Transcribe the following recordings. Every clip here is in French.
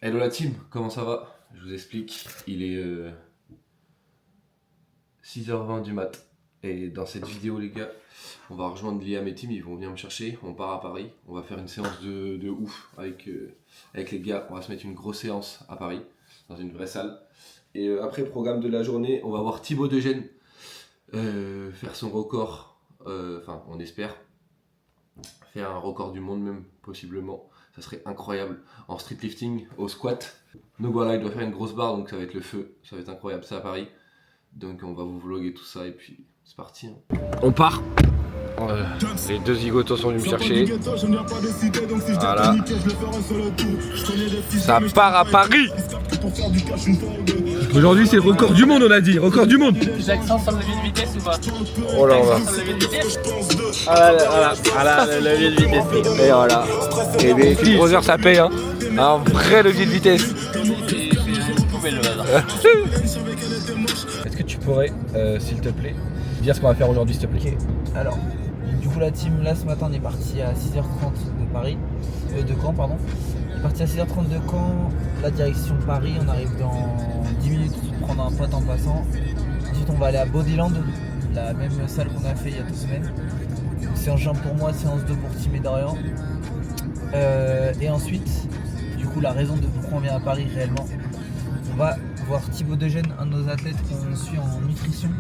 Hello la team, comment ça va? Je vous explique, il est 6h20 du mat. Et dans cette vidéo les gars, on va rejoindre Liam et Tim, ils vont venir me chercher, on part à Paris. On va faire une séance de ouf avec les gars, on va se mettre une grosse séance à Paris, dans une vraie salle. Et après programme de la journée, on va voir Thibaut Degène faire son record, enfin on espère, faire un record du monde même, possiblement. Ça serait incroyable en street lifting, au squat. Donc voilà, il doit faire une grosse barre, donc ça va être le feu, ça va être incroyable, c'est à Paris. Donc on va vous vlogger tout ça et puis c'est parti. On part. Les deux zigotos sont venus me chercher. Voilà. Ça part à Paris. Aujourd'hui c'est le record du monde, on a dit, record du monde. J'accent sur le levier de vitesse ou pas? Oh là là. Sur le levier de vitesse? Voilà, le levier de vitesse. Et voilà. Et les Brother ça paye hein. Un vrai levier de vitesse. C'est une poubelle le bazar. Est-ce que tu pourrais, s'il te plaît, dire ce qu'on va faire aujourd'hui s'il te plaît? Alors, du coup la team là ce matin on est parti à 6h30 de Paris, de Caen pardon. On est parti à 6h30 de Caen, la direction Paris, on arrive dans 10 minutes prendre un pote en passant. Ensuite on va aller à Bodyland, la même salle qu'on a fait il y a 2 semaines. Séance jambes pour moi, séance 2 pour Tim et Dorian. Et ensuite, du coup la raison de pourquoi on vient à Paris réellement, on va voir Thibaut Degène, un de nos athlètes qu'on suit en nutrition.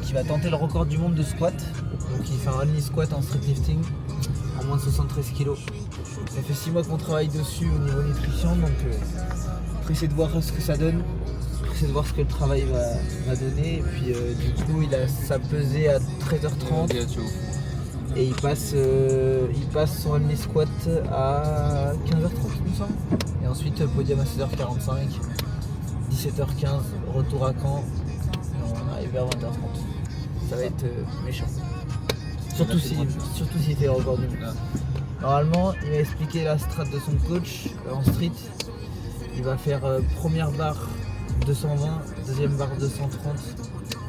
Qui va tenter le record du monde de squat. Donc il fait un only squat en street lifting en moins de 73 kg. Ça fait 6 mois qu'on travaille dessus au niveau nutrition, donc on va essayer de voir ce que ça donne, on va essayer de voir ce que le travail va donner. Et puis du coup il a sa pesée à 13h30 et il passe son only squat à 15h30 il me semble. Et ensuite podium à 16h45, 17h15 retour à Caen. On arrive vers 20h30. Ça va être méchant. Surtout si fait le record du monde. Normalement, il m'a expliqué la strat de son coach en street. Il va faire première barre 220, deuxième barre 230,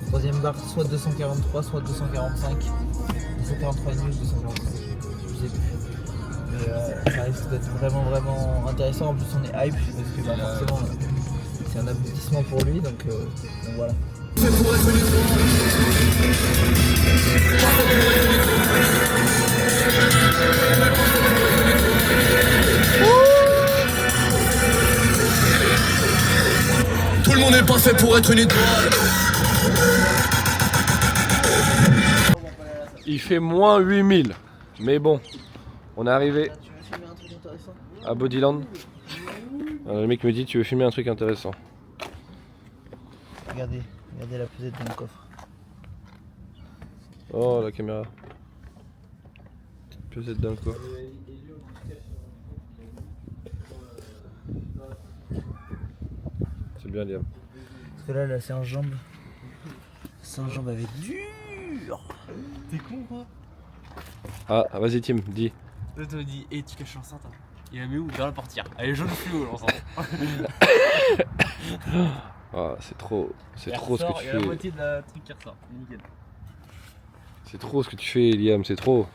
troisième barre soit 243, soit 245. 243 minutes, 245. Je sais plus. Mais ça risque d'être vraiment intéressant. En plus, on est hype parce que forcément, c'est un aboutissement pour lui. Donc voilà. Tout le monde n'est pas fait pour être une étoile. Il fait moins 8000. Mais bon, on est arrivé Tu veux filmer un truc intéressant? à Bodyland. Le mec me dit tu veux filmer un truc intéressant. Regardez la pesette dans le coffre. Oh la caméra. Petite pesette d'un coffre. C'est bien Liam. Parce que là c'est un jambe. C'est un jambe avec dur. T'es con quoi? Ah vas-y Tim, dis. Là t'as dit, et tu caches l'enceinte hein. Il la met où? Dans la portière. Elle est jaune fluo l'enceinte. Ah c'est trop ce que tu Il y a la fais. moitié de la truc qui ressort. Nickel. C'est trop ce que tu fais Liam, c'est trop.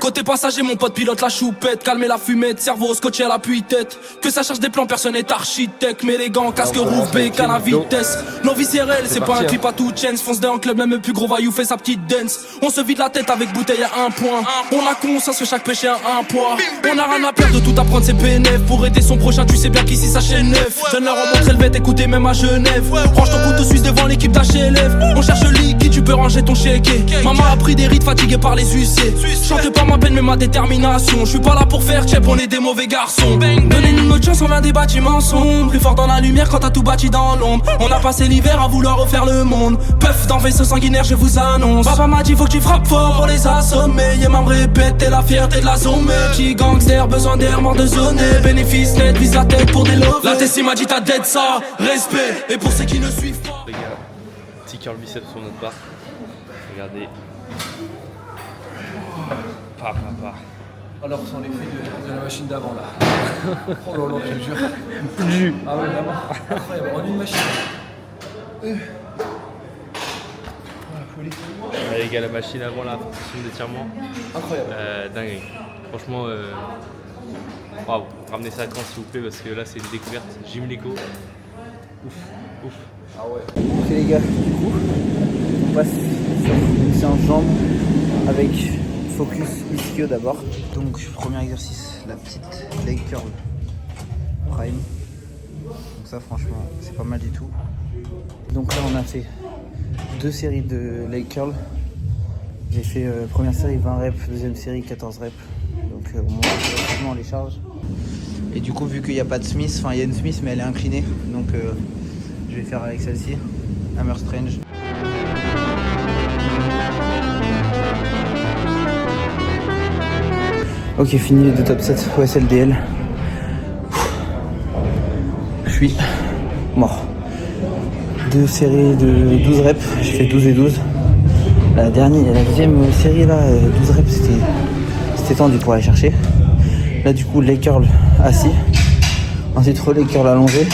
Côté passager, mon pote pilote la choupette. Calmer la fumette, cerveau scotché à l'appui-tête. Que ça charge des plans, personne n'est architecte. Mais les gants, casque rouge, bécane à vitesse. Nos viscérales, c'est pas un clip à tout chance. Fonce d'un club, même le plus gros vaillou fait sa petite dance. On se vide la tête avec bouteille à 1 point. On a conscience que chaque péché a un poids. On a rien à perdre de tout apprendre, c'est bénéf. Pour aider son prochain, tu sais bien qu'ici ça chaîne neuf. Donne leur en montre helvète, écoutez même à Genève. Range ton couteau suisse devant l'équipe d'HLF. On cherche le liquide, tu peux ranger ton chéquier. Maman a pris des rides fatigué par les huissiers. Chante pas ma peine mais ma détermination. Je suis pas là pour faire chep, on est des mauvais garçons. Donnez-nous notre chance, on vient des bâtiments sombres. Plus fort dans la lumière quand t'as tout bâti dans l'ombre. On a passé l'hiver à vouloir refaire le monde. Puff dans vaisseau sanguinaire, je vous annonce. Papa m'a dit faut que tu frappes fort pour les assommer. Y'a me répète, t'es la fierté de la zone. Petit gangster, besoin d'air, mort de zoner. Bénéfice net, vise la tête pour des lovers. La Tessie m'a dit t'as dead ça, respect. Et pour ceux qui ne suivent pas. Les gars, petit curl biceps sur notre barre. Regardez. Alors sans l'effet de la machine d'avant là. Oh là là, je te jure. Plus. Ah ouais vraiment. Incroyable, en une machine. Les gars, la machine avant la fonction d'étirement. Incroyable. Dingue. Franchement, waouh. Ramenez ça à Caen s'il vous plaît parce que là c'est une découverte. Jim Leco. Ouf. Ah ouais. Ok les gars, du coup, on passe sur une séance jambes avec focus ischio d'abord. Donc premier exercice, la petite leg curl prime. Donc ça franchement c'est pas mal du tout. Donc là on a fait 2 séries de leg curl. J'ai fait première série 20 reps, deuxième série 14 reps. Donc on monte rapidement les charges. Et du coup vu qu'il n'y a pas de Smith, enfin il y a une Smith mais elle est inclinée. Donc je vais faire avec celle-ci, Hammer Strange. Ok, fini les 2 top 7 OSLDL. Je suis mort. 2 séries de 12 reps, j'ai fait 12 et 12. La deuxième série là, 12 reps, c'était tendu pour aller chercher. Là du coup, leg curl assis. Ensuite, leg curl allongé.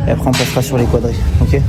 Et après on passera sur les quadris, ok?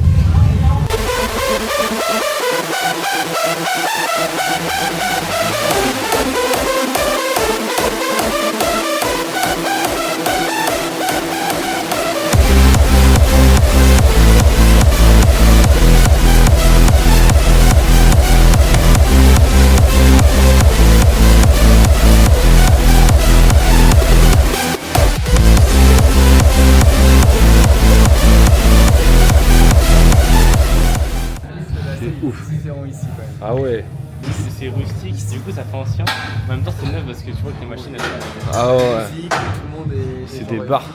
Ah ouais. C'est rustique, du coup ça fait ancien. En même temps c'est neuf parce que tu vois que les machines elles sont. Ah ouais. C'est des barres.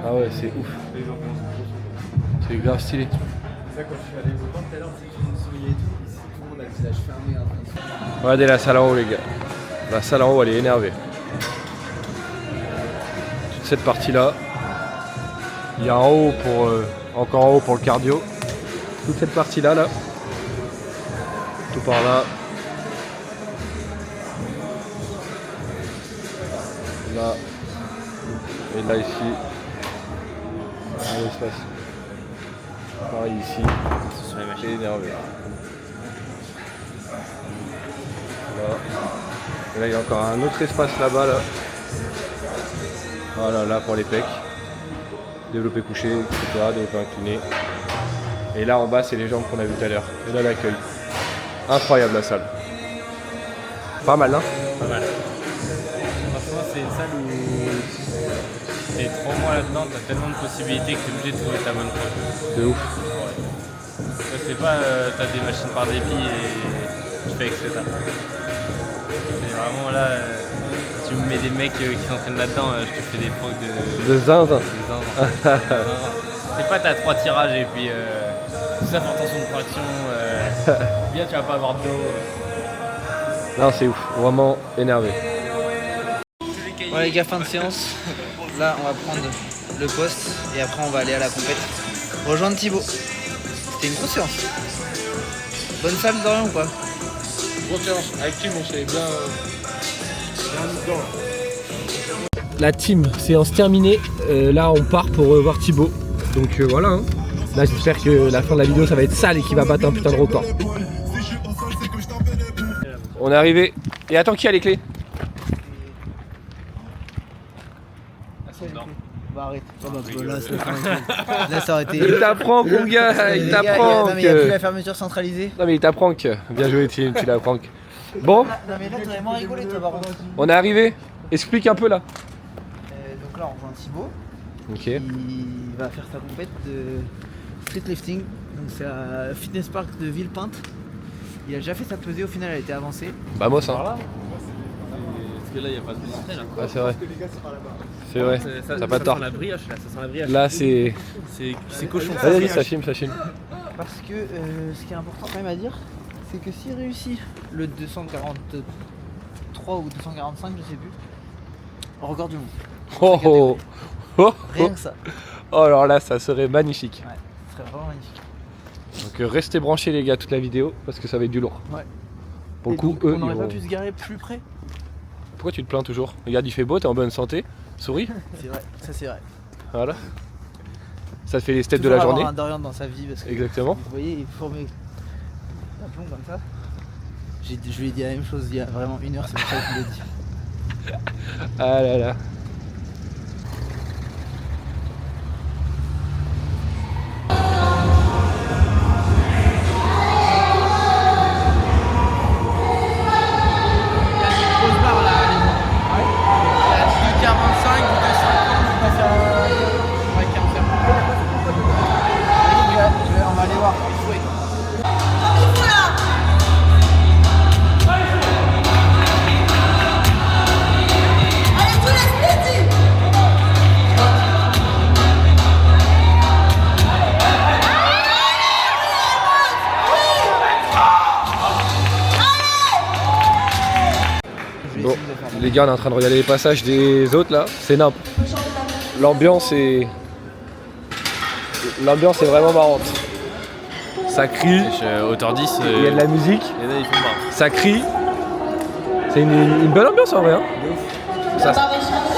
Ah ouais, c'est ouf. C'est grave stylé. Regardez la salle en haut les gars. La salle en haut elle est énervée. Toute cette partie là. Il y a en haut pour encore en haut pour le cardio. Toute cette partie là, tout par là, là et là ici, un espace, pareil ici, c'est énervé. Là. Et là il y a encore un autre espace là-bas là. Voilà, là pour les pecs, développé couché, etc., développé incliné. Et là en bas c'est les jambes qu'on a vu tout à l'heure. Et là l'accueil. Incroyable la salle. Pas mal hein? Pas mal. Franchement c'est une salle où t'es 3 mois là-dedans, t'as tellement de possibilités que t'es obligé de trouver ta bonne proche. C'est ouf. C'est pas t'as des machines par dépit et je fais avec ça. C'est vraiment là, tu me mets des mecs qui s'entraînent là-dedans, je te fais des procs De zinzin. C'est pas t'as 3 tirages et puis tout ça pour tension de traction, bien tu vas pas avoir de dos. Non c'est ouf, vraiment énervé. Voilà les gars, fin de séance. Là on va prendre le poste et après on va aller à la compète. Rejoindre Thibaut. C'était une grosse séance. Bonne salle Dorian ou pas? Grosse séance, avec Tim on s'est bien dedans. La team, séance terminée. Là on part pour voir Thibaut. Donc voilà hein. Là j'espère que la fin de la vidéo ça va être sale et qu'il va battre un putain de record. On est arrivé. Et attends, qui a les clés? Bah arrête. Là ça aurait été. Il t'apprend mon gars, il t'apprend. Non mais il n'y a plus la fermeture centralisée. Non mais il t'apprend que. Bien joué Tim, tu l'apprends. Bon, Non mais là t'aurais vraiment rigolé toi par contre. on est arrivé. Explique un peu là. Donc là on rejoint Thibaut. Ok. Il va faire sa compète de street lifting. Donc c'est à Fitness Park de Villepinte. Il a déjà fait sa pesée, au final elle a été avancée. Bah moi ça. Parce que là il n'y a pas de discret là. Ouais, c'est vrai. C'est vrai, t'as pas tort. Ça sent la brioche là, ça sent la brioche. Là c'est. C'est cochon. Vas-y, ça filme, ça filme. Parce que ce qui est important quand même à dire, c'est que s'il réussit le 243 ou 245, je sais plus, record du monde. Oh oh oh Rien oh. que ça. Oh alors là ça serait magnifique. Ouais, ce serait vraiment magnifique. Donc restez branchés les gars toute la vidéo parce que ça va être du lourd. Ouais. Pour le Et coup donc, eux on n'aurait ils pas vont... pu se garer plus près. Pourquoi tu te plains toujours? Regarde il fait beau, t'es en bonne santé. Souris. C'est vrai, ça c'est vrai. Voilà. Ça te fait les steps de la Toujours journée. avoir un Dorian dans sa vie parce que Exactement. vous voyez, il formait un plomb comme ça. Je lui ai dit la même chose il y a vraiment 1 heure, c'est pour ça que je l'ai dit. Ah là là. On va aller voir. Bon, les gars, on est en train de regarder les passages des autres là. C'est nimp. L'ambiance est vraiment marrante. Ça crie, Hauteur 10, il y a de la musique, il y en a, ils font marre. ça crie. C'est une belle ambiance en vrai. Hein. Ça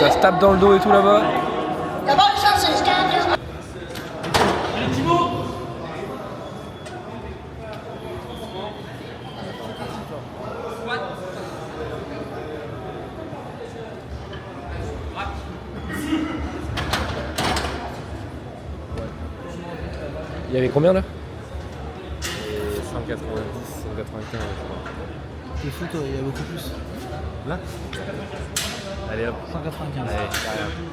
se tape dans le dos et tout là-bas. Il y avait combien là? 190, 195, T'es fou toi, il y a beaucoup plus. Là Allez hop. 195. Allez,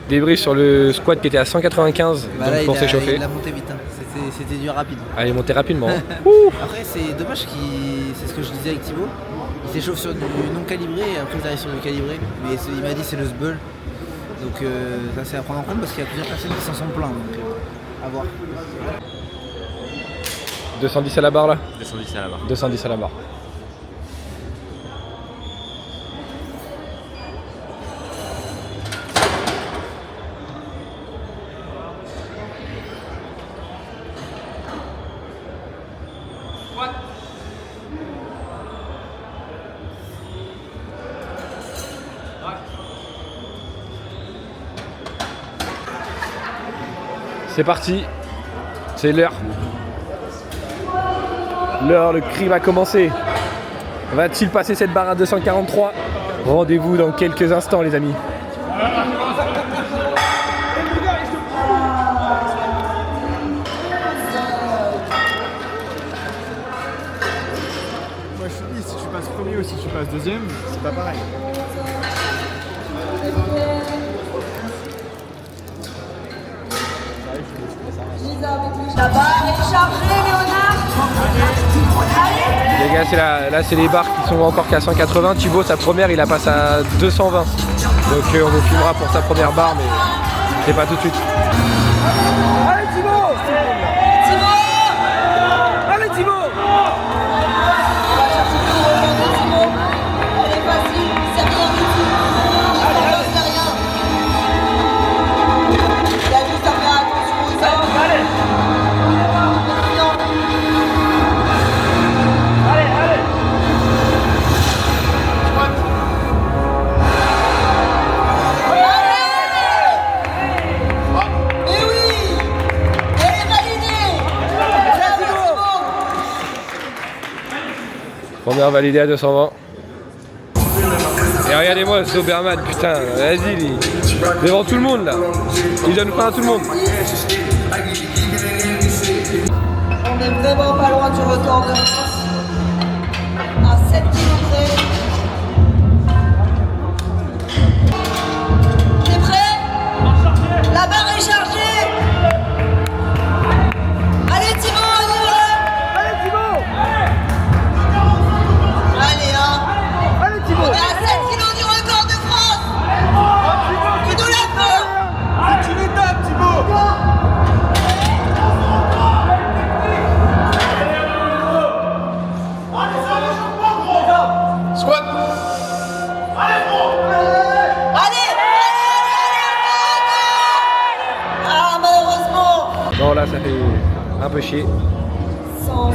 Débrief sur le squat qui était à 195 Bah donc là, pour s'échauffer. il a monté vite, hein. C'était du rapide. Allez, montez rapidement. Hein. Après, c'est dommage c'est ce que je disais avec Thibaut. Il s'échauffe sur du non calibré et après il arrive sur du calibré. Mais il m'a dit c'est le sbull. Donc ça c'est à prendre en compte parce qu'il y a plusieurs personnes qui s'en sont plaints. Donc à voir. 210 à la barre là. 210 à la barre. 210 à la barre. C'est parti, c'est l'heure. L'heure, le cri va commencer. Va-t-il passer cette barre à 243? Rendez-vous dans quelques instants les amis. Moi je te dis, si tu passes premier ou si tu passes deuxième, c'est pas pareil. La barre est chargée, Léonard. Les gars, là c'est les barres qui sont encore qu'à 180. Thibaut, sa première, il la passe à 220. Donc on vous filmera pour sa première barre, mais c'est pas tout de suite. Allez Thibaut! Allez Thibaut! Elle est facile, c'est rien du tout. C'est rien. Il a juste à faire attention aux hommes. Allez. Mais oui, elle est validée. Première validée à 220. Et regardez-moi ce Doberman, putain, vas-y lui. Devant tout le monde là. Il donne pas à tout le monde. On est vraiment pas loin du record de France. À 7 km près. T'es prêt? La barre est chargée. Allez Thibaut, on y va. Allez Thibaut. Allez hein. Allez Thibaut. On est à 7 kg du record de France. Tu nous la fais. C'est une étape, Thibaut! Squat. Ah malheureusement. Non là ça fait un peu chier. 160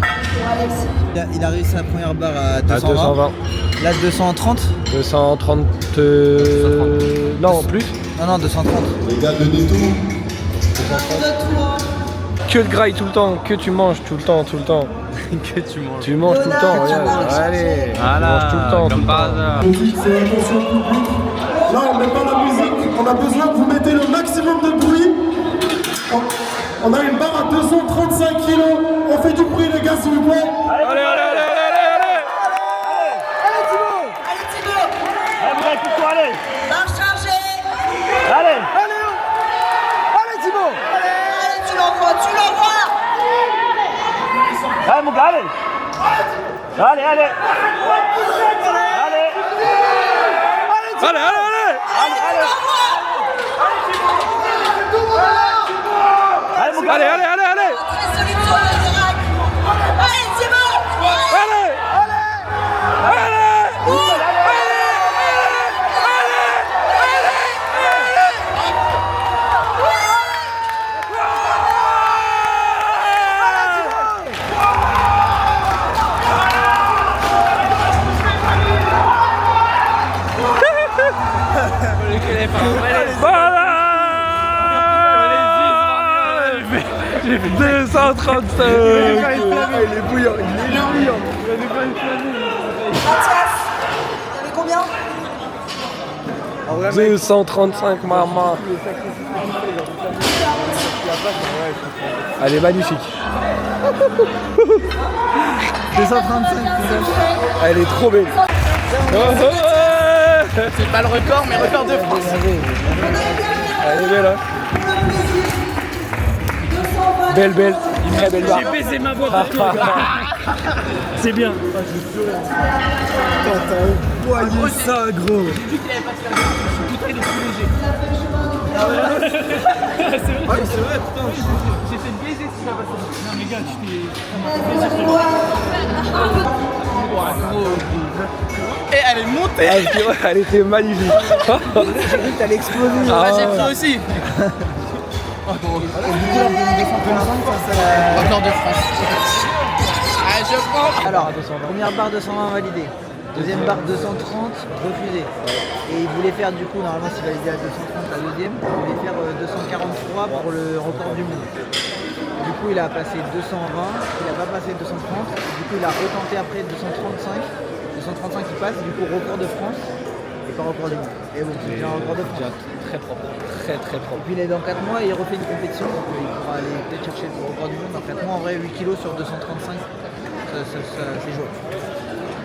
pour Alexis. Il a réussi sa première barre à À 220. 220. Là 230. 230. Non en plus. Non 230. Les gars, donnez tout. Que de graille tout le temps, que tu manges tout le temps. Que tu manges. Tu manges tout le temps, regarde. Allez, tu manges tout le temps. Comme par hasard. C'est attention public. Là, on met pas la musique. On a besoin que vous mettez le maximum de bruit. On a une barre à 235 kg. On fait du bruit, les gars, s'il vous plaît. Allez Thibaut. Marche chargée. Allez. Allez tu l'envoies. Allez, mon gars, allez. Allez. Allez. Tu es solide sur le rack. Allez Thibaut. J'ai fait 235. Il est bouillant. Mathias, t'avais combien? 235, maman. Elle est magnifique. 235, Elle est trop belle. c'est pas le record, mais record de France. Elle est belle, hein. Belle, très belle barre. J'ai baisé ma voix pour toi. C'est bien. Voyez ça, gros. C'est vrai, putain. J'ai fait baiser si ça passait. Non mais gars, tu t'es... Et elle est montée. Elle était magnifique. J'ai cru que t'allais exploser. J'ai cru aussi. Record de France. Allez, je prends. Alors, première barre 220 validée. Deuxième barre 230 refusée. Et il voulait faire du coup, normalement s'il validait à 230 la deuxième, il voulait faire 243 pour le record du monde. Du coup il a passé 220, il n'a pas passé 230, du coup il a retenté après 235 qui passe, du coup record de France et pas record du monde. Et bon, c'est déjà un record de France. Très propre, très propre. Et puis il est dans 4 mois et il refait une compétition, donc il pourra aller peut-être chercher le record du monde. Dans 4 mois en vrai 8 kg sur 235, c'est jouable.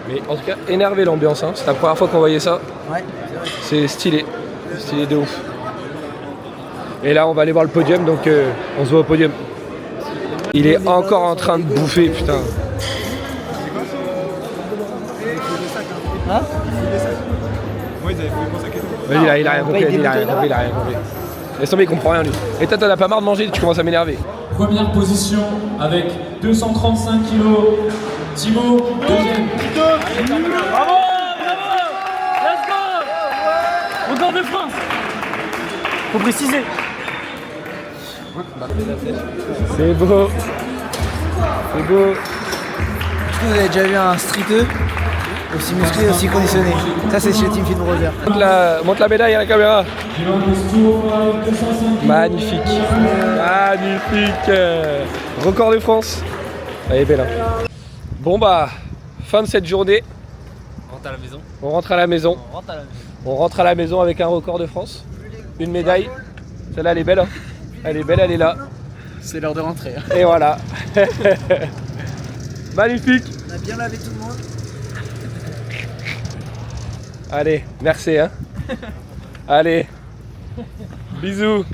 Mais en tout cas, énervé l'ambiance, hein. C'est la première fois qu'on voyait ça. Ouais, c'est vrai. C'est stylé de ouf. Et là, on va aller voir le podium, donc on se voit au podium. Il est encore en train de bouffer, putain. Hein? Moi, ils avaient fait mon sac et tout. Vas-y, il a rien compris, il a rien compris. Laisse tomber, il comprend rien lui. Et toi, t'en as pas marre de manger, tu commences à m'énerver. Première position avec 235 kg. Thibaut, deuxième. Bravo! Let's go! Record de France! Faut préciser. C'est beau. Vous avez déjà vu un streeteux aussi musclé, aussi conditionné. Ça c'est chez Team Fit Brother. Monte la médaille à la caméra. Magnifique. Record de France. Elle est belle, hein. Bon bah, fin de cette journée. On rentre à la maison. On rentre à la maison avec un record de France. Une médaille. Celle-là, elle est belle, hein. Elle est belle, elle est là. C'est l'heure de rentrer. Et voilà. Magnifique. On a bien lavé tout le monde. Allez, merci, hein. Allez. Bisous.